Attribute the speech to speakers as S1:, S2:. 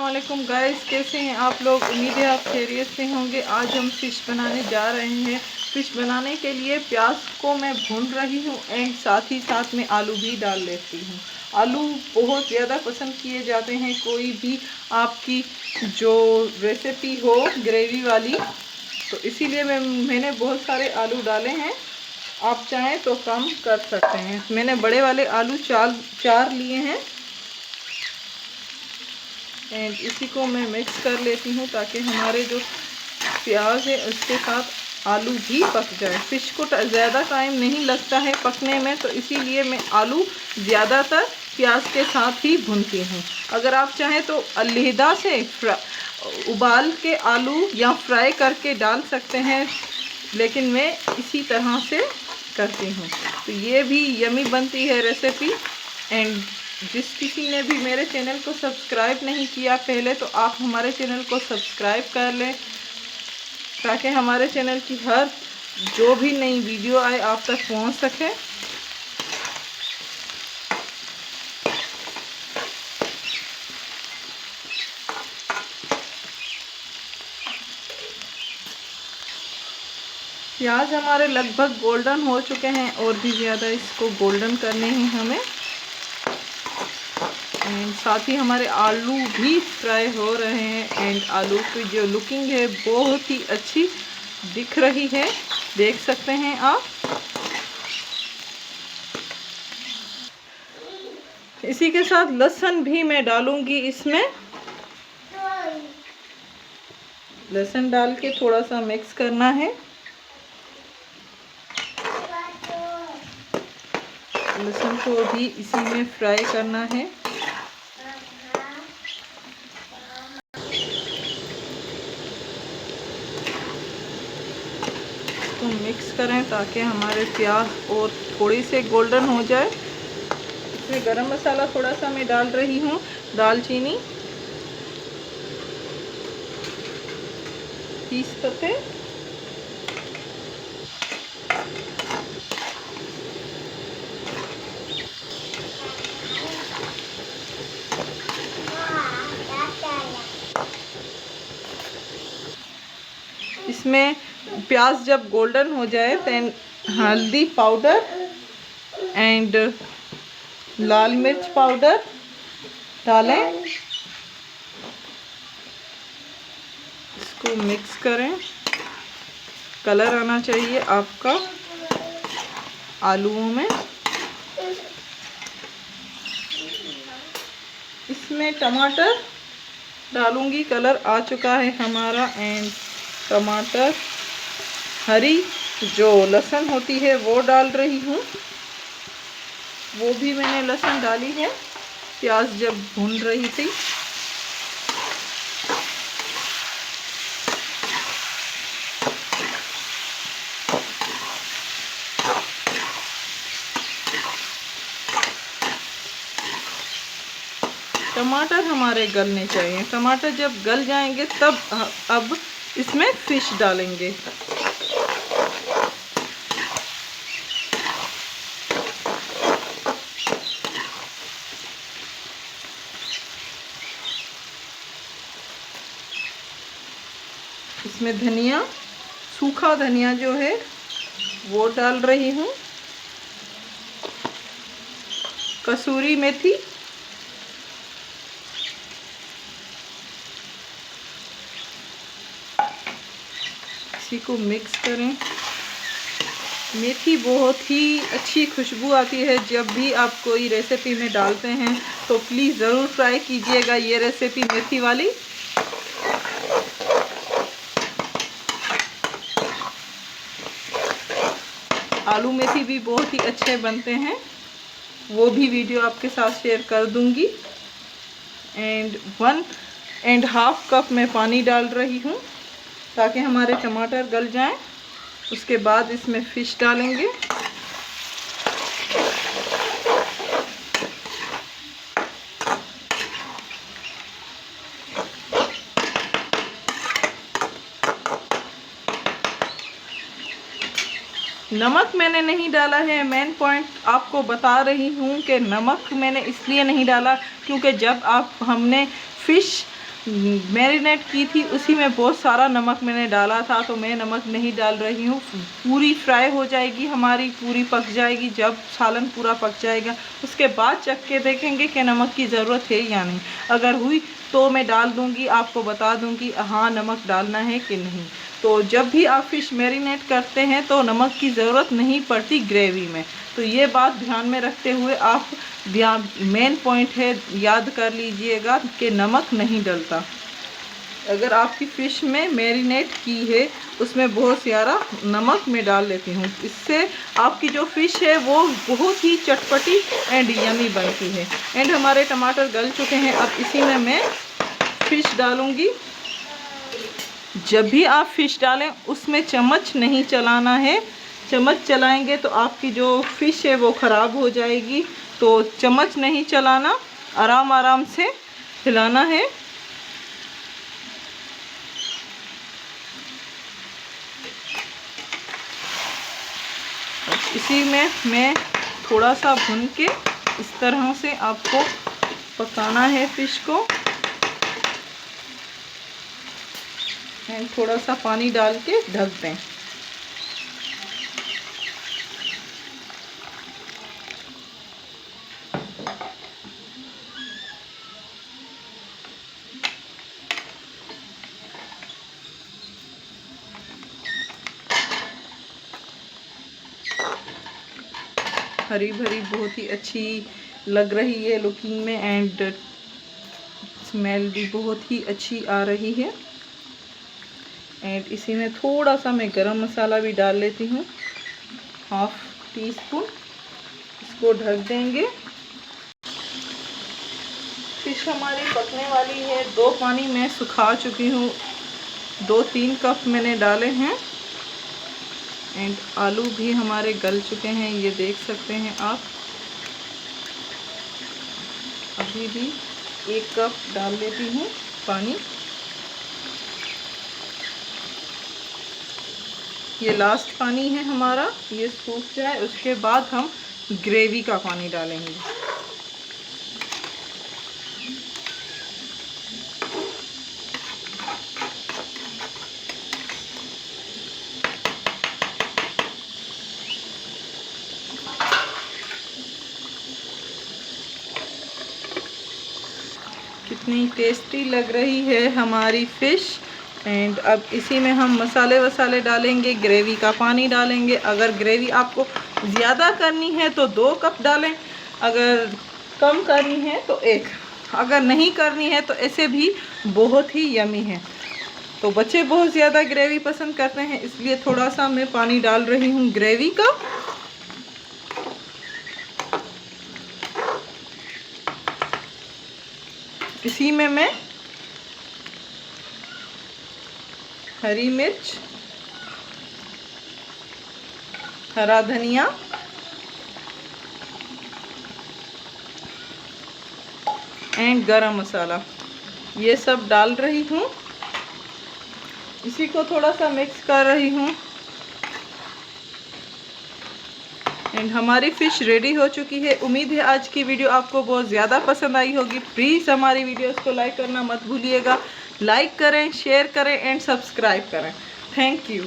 S1: वालेकुम गाइस, कैसे हैं आप लोग। उम्मीद है आप खैरियत से होंगे। आज हम फ़िश बनाने जा रहे हैं। फ़िश बनाने के लिए प्याज को मैं भून रही हूँ एंड साथ ही साथ में आलू भी डाल लेती हूँ। आलू बहुत ज़्यादा पसंद किए जाते हैं कोई भी आपकी जो रेसिपी हो ग्रेवी वाली, तो इसीलिए मैंने बहुत सारे आलू डाले हैं। आप चाहें तो कम कर सकते हैं। मैंने बड़े वाले आलू चार लिए हैं एंड इसी को मैं मिक्स कर लेती हूँ ताकि हमारे जो प्याज है उसके साथ आलू भी पक जाए। फ़िश को ज़्यादा टाइम नहीं लगता है पकने में, तो इसीलिए मैं आलू ज़्यादातर प्याज के साथ ही भूनती हूँ। अगर आप चाहें तो अलहदा से उबाल के आलू या फ्राई करके डाल सकते हैं, लेकिन मैं इसी तरह से करती हूँ। तो ये भी यमी बनती है रेसिपी। एंड जिस किसी ने भी मेरे चैनल को सब्सक्राइब नहीं किया पहले, तो आप हमारे चैनल को सब्सक्राइब कर लें ताकि हमारे चैनल की हर जो भी नई वीडियो आए आप तक पहुंच सके। प्याज हमारे लगभग गोल्डन हो चुके हैं और भी ज़्यादा इसको गोल्डन करने हैं हमें। एंड साथ ही हमारे आलू भी फ्राई हो रहे हैं एंड आलू की जो लुकिंग है बहुत ही अच्छी दिख रही है, देख सकते हैं आप। इसी के साथ लहसुन भी मैं डालूंगी इसमें। लहसुन डाल के थोड़ा सा मिक्स करना है। लहसुन को भी इसी में फ्राई करना है। इसको मिक्स करें ताकि हमारे प्याज और थोड़ी से गोल्डन हो जाए। इसमें गरम मसाला थोड़ा सा मैं डाल रही हूँ, दालचीनी, 30 पत्ते, इसमें प्याज जब गोल्डन हो जाए देन हल्दी पाउडर एंड लाल मिर्च पाउडर डालें। इसको मिक्स करें। कलर आना चाहिए आपका आलूओं में। इसमें टमाटर डालूंगी, कलर आ चुका है हमारा। एंड टमाटर, हरी जो लहसुन होती है वो डाल रही हूँ, वो भी मैंने लहसुन डाली है प्याज जब भून रही थी। टमाटर हमारे गलने चाहिए। टमाटर जब गल जाएंगे तब अब इसमें फ़िश डालेंगे। इसमें धनिया, सूखा धनिया जो है वो डाल रही हूँ, कसूरी मेथी, इसी को मिक्स करें। मेथी बहुत ही अच्छी खुशबू आती है जब भी आप कोई रेसिपी में डालते हैं, तो प्लीज़ ज़रूर ट्राई कीजिएगा ये रेसिपी मेथी वाली। आलू मेथी भी बहुत ही अच्छे बनते हैं, वो भी वीडियो आपके साथ शेयर कर दूंगी। एंड 1.5 कप मैं पानी डाल रही हूँ ताकि हमारे टमाटर गल जाएं। उसके बाद इसमें फ़िश डालेंगे। नमक मैंने नहीं डाला है। मेन पॉइंट आपको बता रही हूँ कि नमक मैंने इसलिए नहीं डाला क्योंकि जब हमने फ़िश मैरिनेट की थी उसी में बहुत सारा नमक मैंने डाला था, तो मैं नमक नहीं डाल रही हूँ। पूरी फ्राई हो जाएगी हमारी, पूरी पक जाएगी। जब सालन पूरा पक जाएगा उसके बाद चख के देखेंगे कि नमक की ज़रूरत है या नहीं। अगर हुई तो मैं डाल दूँगी, आपको बता दूँगी हाँ नमक डालना है कि नहीं। तो जब भी आप फ़िश मैरिनेट करते हैं तो नमक की ज़रूरत नहीं पड़ती ग्रेवी में। तो ये बात ध्यान में रखते हुए आप मेन पॉइंट है याद कर लीजिएगा कि नमक नहीं डलता। अगर आपकी फ़िश में मैरिनेट की है उसमें बहुत सारा नमक मैं डाल लेती हूँ, इससे आपकी जो फ़िश है वो बहुत ही चटपटी एंड यमी बनती है। एंड हमारे टमाटर गल चुके हैं, अब इसी में मैं फ़िश डालूँगी। जब भी आप फ़िश डालें उसमें चम्मच नहीं चलाना है, चम्मच चलाएंगे तो आपकी जो फ़िश है वो ख़राब हो जाएगी। तो चम्मच नहीं चलाना, आराम आराम से हिलाना है। इसी में मैं थोड़ा सा भून के इस तरह से आपको पकाना है फ़िश को। एंड थोड़ा सा पानी डाल के ढक दें। हरी भरी बहुत ही अच्छी लग रही है लुकिंग में, एंड स्मेल भी बहुत ही अच्छी आ रही है। एंड इसी में थोड़ा सा मैं गरम मसाला भी डाल लेती हूँ, 1/2 टीस्पून। इसको ढक देंगे। फिश हमारी पकने वाली है। 2 पानी मैं सुखा चुकी हूँ, 2-3 कप मैंने डाले हैं। एंड आलू भी हमारे गल चुके हैं, ये देख सकते हैं आप। अभी भी 1 कप डाल लेती हूँ पानी। ये लास्ट पानी है हमारा, ये सूख जाए उसके बाद हम ग्रेवी का पानी डालेंगे। कितनी टेस्टी लग रही है हमारी फ़िश। एंड अब इसी में हम मसाले वसाले डालेंगे, ग्रेवी का पानी डालेंगे। अगर ग्रेवी आपको ज़्यादा करनी है तो 2 कप डालें, अगर कम करनी है तो 1, अगर नहीं करनी है तो ऐसे भी बहुत ही यमी है। तो बच्चे बहुत ज़्यादा ग्रेवी पसंद करते हैं, इसलिए थोड़ा सा मैं पानी डाल रही हूँ ग्रेवी का। इसी में मैं हरी मिर्च, हरा धनिया एंड गरम मसाला ये सब डाल रही हूँ। इसी को थोड़ा सा मिक्स कर रही हूँ। एंड हमारी फ़िश रेडी हो चुकी है। उम्मीद है आज की वीडियो आपको बहुत ज़्यादा पसंद आई होगी। प्लीज़ हमारी वीडियोस को लाइक करना मत भूलिएगा। लाइक करें, शेयर करें एंड सब्सक्राइब करें। Thank you.